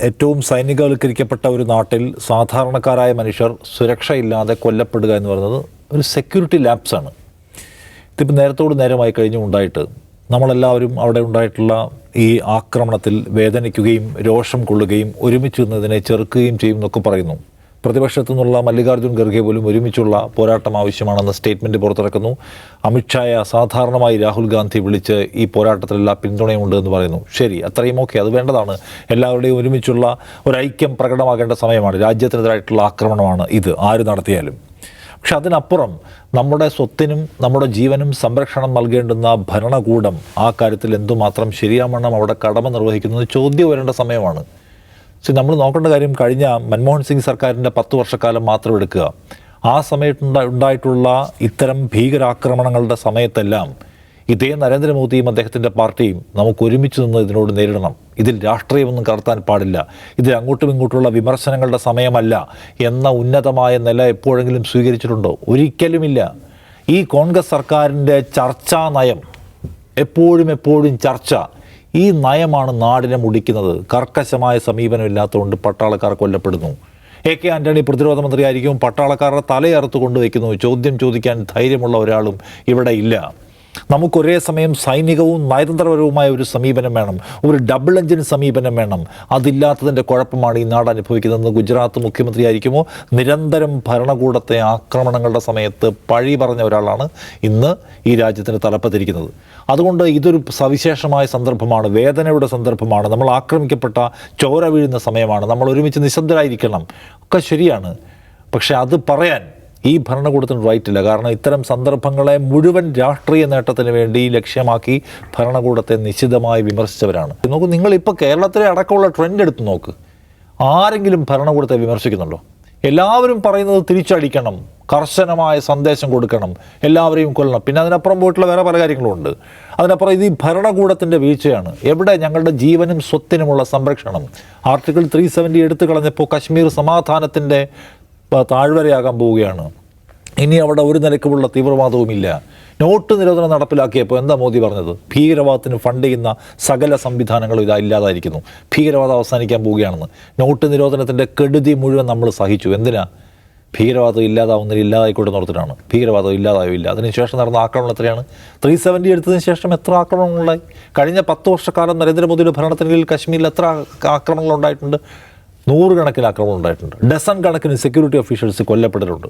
ഏറ്റവും സൈനികവൽക്കരിക്കപ്പെട്ട ഒരു നാട്ടിൽ സാധാരണക്കാരായ മനുഷ്യർ സുരക്ഷയില്ലാതെ കൊല്ലപ്പെടുക എന്ന് പറയുന്നത് ഒരു സെക്യൂരിറ്റി ലാപ്സാണ്. ഇതിപ്പോൾ നേരത്തോട് നേരമായി കഴിഞ്ഞുണ്ടായിട്ട് നമ്മളെല്ലാവരും അവിടെ ഉണ്ടായിട്ടുള്ള ഈ ആക്രമണത്തിൽ വേദനിക്കുകയും രോഷം കൊള്ളുകയും ഒരുമിച്ച് നിന്നതിനെ ചെറുക്കുകയും ചെയ്യും എന്നൊക്കെ പറയുന്നു. പ്രതിപക്ഷത്തു നിന്നുള്ള മല്ലികാർജ്ജുൻ ഖർഗെ പോലും ഒരുമിച്ചുള്ള പോരാട്ടം ആവശ്യമാണെന്ന സ്റ്റേറ്റ്മെൻറ്റ് പുറത്തിറക്കുന്നു. അമിത്ഷായെ അസാധാരണമായി രാഹുൽ ഗാന്ധി വിളിച്ച് ഈ പോരാട്ടത്തിലെല്ലാം പിന്തുണയുണ്ട് എന്ന് പറയുന്നു. ശരി, അത്രയും ഓക്കെ, അത് വേണ്ടതാണ്. എല്ലാവരുടെയും ഒരുമിച്ചുള്ള ഒരു ഐക്യം പ്രകടമാകേണ്ട സമയമാണ്. രാജ്യത്തിനെതിരായിട്ടുള്ള ആക്രമണമാണ് ഇത്, ആര് നടത്തിയാലും. പക്ഷെ അതിനപ്പുറം നമ്മുടെ സ്വത്തിനും നമ്മുടെ ജീവനും സംരക്ഷണം നൽകേണ്ടുന്ന ഭരണകൂടം ആ കാര്യത്തിൽ എന്തുമാത്രം ശരിയാവണ്ണം അവിടെ കടമ നിർവഹിക്കുന്നത് ചോദ്യം വരേണ്ട സമയമാണ്. നമ്മൾ നോക്കേണ്ട കാര്യം, കഴിഞ്ഞ മൻമോഹൻ സിംഗ് സർക്കാരിൻ്റെ 10 വർഷക്കാലം മാത്രം എടുക്കുക. ആ സമയത്തുണ്ടായിട്ടുള്ള ഇത്തരം ഭീകരാക്രമണങ്ങളുടെ സമയത്തെല്ലാം ഇതേ നരേന്ദ്രമോദിയും അദ്ദേഹത്തിൻ്റെ പാർട്ടിയും നമുക്ക് ഒരുമിച്ച് നിന്ന് ഇതിനോട് നേരിടണം, ഇതിൽ രാഷ്ട്രീയമൊന്നും കടത്താൻ പാടില്ല, ഇതിൽ അങ്ങോട്ടും ഇങ്ങോട്ടുള്ള വിമർശനങ്ങളുടെ സമയമല്ല എന്ന ഉന്നതമായ നില എപ്പോഴെങ്കിലും സ്വീകരിച്ചിട്ടുണ്ടോ? ഒരിക്കലുമില്ല. ഈ കോൺഗ്രസ് സർക്കാരിൻ്റെ ചർച്ചാ നയം, എപ്പോഴും ചർച്ച, ഈ നയമാണ് നാടിനെ മുടിക്കുന്നത്. കർക്കശമായ സമീപനമില്ലാത്തതുകൊണ്ട് പട്ടാളക്കാർ കൊല്ലപ്പെടുന്നു. AK ആൻ്റണി പ്രതിരോധ മന്ത്രിയായിരിക്കും, പട്ടാളക്കാരുടെ തലയറുത്ത് കൊണ്ടുവയ്ക്കുന്നു. ചോദ്യം ചോദിക്കാൻ ധൈര്യമുള്ള ഒരാളും ഇവിടെ ഇല്ല. നമുക്കൊരേ സമയം സൈനികവും നയതന്ത്രപരവുമായ ഒരു സമീപനം വേണം, ഒരു ഡബിൾ എഞ്ചിൻ സമീപനം വേണം. അതില്ലാത്തതിൻ്റെ കുഴപ്പമാണ് ഈ നാട് അനുഭവിക്കുന്നതെന്ന് ഗുജറാത്ത് മുഖ്യമന്ത്രിയായിരിക്കുമോ നിരന്തരം ഭരണകൂടത്തെ ആക്രമണങ്ങളുടെ സമയത്ത് പഴി പറഞ്ഞ ഒരാളാണ് ഇന്ന് ഈ രാജ്യത്തിന് തലപ്പത്തിരിക്കുന്നത്. അതുകൊണ്ട് ഇതൊരു സവിശേഷമായ സന്ദർഭമാണ്, വേദനയുടെ സന്ദർഭമാണ്, നമ്മൾ ആക്രമിക്കപ്പെട്ട ചോര വീഴുന്ന സമയമാണ്, നമ്മൾ ഒരുമിച്ച് നിശബ്ദരായിരിക്കണം, ഒക്കെ ശരിയാണ്. പക്ഷേ അത് പറയാൻ ഈ ഭരണകൂടത്തിന് റൈറ്റില്ല. കാരണം ഇത്തരം സന്ദർഭങ്ങളെ മുഴുവൻ രാഷ്ട്രീയ നേട്ടത്തിന് വേണ്ടി ലക്ഷ്യമാക്കി ഭരണകൂടത്തെ നിശിതമായി വിമർശിച്ചവരാണ്. നോക്കൂ, നിങ്ങളിപ്പോൾ കേരളത്തിലെ അടക്കമുള്ള ട്രെൻഡ് എടുത്ത് നോക്ക്. ആരെങ്കിലും ഭരണകൂടത്തെ വിമർശിക്കുന്നുണ്ടോ? എല്ലാവരും പറയുന്നത് തിരിച്ചടിക്കണം, കർശനമായ സന്ദേശം കൊടുക്കണം, എല്ലാവരെയും കൊല്ലണം. പിന്നെ അതിനപ്പുറം പോയിട്ടുള്ള വേറെ പല കാര്യങ്ങളുമുണ്ട്. അതിനപ്പുറം ഇത് ഈ ഭരണകൂടത്തിൻ്റെ വീഴ്ചയാണ്. എവിടെ ഞങ്ങളുടെ ജീവനും സ്വത്തിനുമുള്ള സംരക്ഷണം? ആർട്ടിക്കിൾ 370 എടുത്തു കളഞ്ഞപ്പോൾ കശ്മീർ സമാധാനത്തിൻ്റെ താഴ്വരയാകാൻ പോവുകയാണ്. ഇനി അവിടെ ഒരു നിലക്കുമുള്ള തീവ്രവാദവുമില്ല. നോട്ട് നിരോധനം നടപ്പിലാക്കിയപ്പോൾ എന്താ മോദി പറഞ്ഞത്? ഭീകരവാദത്തിന് ഫണ്ട് ചെയ്യുന്ന സകല സംവിധാനങ്ങളും ഇല്ലാതായിരിക്കുന്നു, ഭീകരവാദം അവസാനിക്കാൻ പോവുകയാണെന്ന്. നോട്ട് നിരോധനത്തിൻ്റെ കെടുതി മുഴുവൻ നമ്മൾ സഹിച്ചു. എന്തിനാ? ഭീകരവാദം ഇല്ലാതാവുന്നതിന് ഇല്ലാതായിക്കോട്ടെ നടത്തിട്ടാണ്. ഭീകരവാദം ഇല്ലാതാവില്ല. അതിനുശേഷം നടന്ന ആക്രമണം എത്രയാണ്? 370 എടുത്തതിന് ശേഷം എത്ര ആക്രമണങ്ങളുണ്ടായി? കഴിഞ്ഞ 10 വർഷക്കാലം നരേന്ദ്രമോദിയുടെ ഭരണത്തിനിടയിൽ കശ്മീരിൽ എത്ര ആക്രമണങ്ങൾ ഉണ്ടായിട്ടുണ്ട്? 100 കണക്കിന് ആക്രമണം ഉണ്ടായിട്ടുണ്ട്. ഡസൺ കണക്കിന് സെക്യൂരിറ്റി ഓഫീഷ്യൽസ് കൊല്ലപ്പെട്ടിട്ടുണ്ട്.